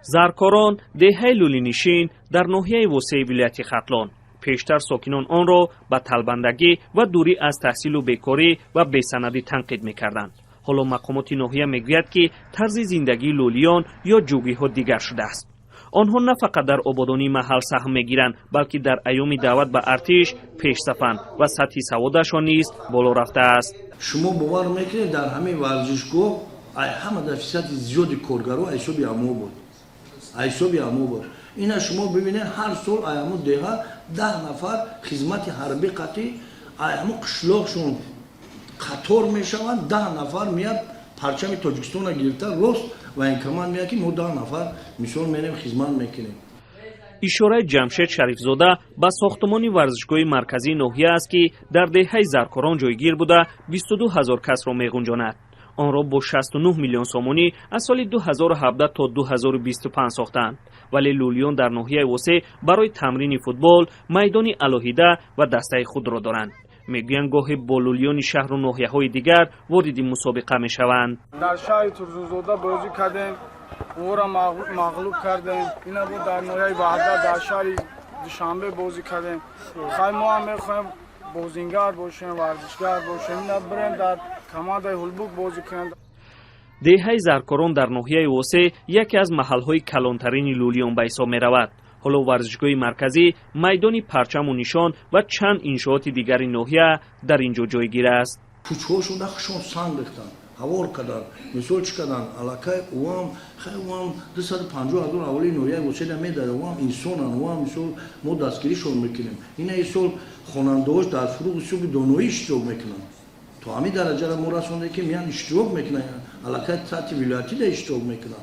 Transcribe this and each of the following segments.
زرکاران دهه لولینشین در ناحیه وسیع ولایت ختلان پیشتر ساکنان آن را به طلبندگی و دوری از تحصیل و بیکاری و بی‌سندی تنقید می‌کردند. حالا مقامات ناحیه میگوید که طرز زندگی لولیان یا جوگی‌ها دیگر شده است. آنها نه فقط در آبادانی محل سهم میگیرند بلکه در ایام دعوت به ارتش پیش‌صفند و سطح سوادشان نیز بالا رفته است. شما باور میکنید در همین ورزشگاه همه درصد زیادی کارگرها حسابی امو بود. اینا شما ببینید هر سال ایامو دیگه 10 نفر خدمت حربی قطعی ایامو قشلاقشون قطار میشوند 10 نفر میاد پرچم تاجیکستان را گرفته راست و این کمان میاد که ما 10 نفر مثال میریم خدمت میکنیم. اشاره جمشید شریفزاده به ساختمان ورزشگاه مرکزی ناحیه است که در دهه زرکاران جایگیر بوده 22,000 کس را میگنجاند. آن را با 69 میلیون سومانی از سال 2017 تا 2025 ساختند. ولی لولیان در ناحیه وسیع برای تمرین فوتبال میدانی علاهیده و دسته خود را دارند. میگویند گاهی با لولیان شهر و ناحیه‌های دیگر وارد مسابقه میشوند. در شهر ترزوزاده بازی کردیم، او را مغلوب کردیم. اینا بود در ناحیه وحدت در شهر دوشنبه بازی کردیم. خیلی ما هم میخوایم بازیگر باشیم، ورزشگر باشیم. اینا بریم در کماد هلبوک بازی کنند. دهه زرکاران در ناحیه وسیع یکی از محل‌های کلانترین لولیان به حساب می‌رود. حالا ورزشگاه مرکزی، میدان پرچم و نشان و چند انشاءات دیگر ناحیه در اینجا جایگیر است. کوچه‌هاشون نقشون سنگ ریختن، هوار کردن، مثال چی کردن، علاقه اوام خیلی 250,000 اولی ناحیه وسیع میداره، اوام انسانن، اوام مثال ما دستگیریشون میکنیم. اینا مثال خواننده‌هاش در فروغ صوب دانایی اشتراک میکنن. تو همین درجه را ما رسونده که میان اشتراک میکنن، علاقه سطح ولایتی را اشتراک میکنن.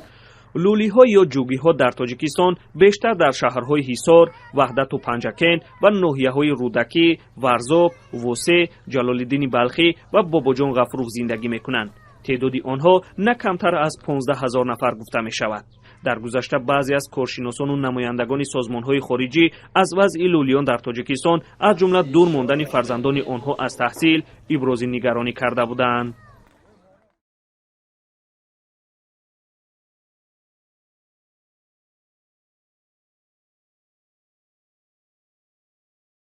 لولی‌ها یا جوگی‌ها در تاجیکستان بیشتر در شهرهای حصار، وحدت و پنجکن و ناحیه‌های رودکی، ورزاب، وسیع، جلال‌الدین بلخی و باباجان غفور زندگی می‌کنند. تعداد آنها نه کمتر از 15,000 نفر گفته می‌شود. در گذشته بعضی از کارشناسان و نمایندگان سازمان‌های خارجی از وضع لولیان در تاجیکستان از جمله دور ماندن فرزندان آنها از تحصیل ابراز نگرانی کرده بودند.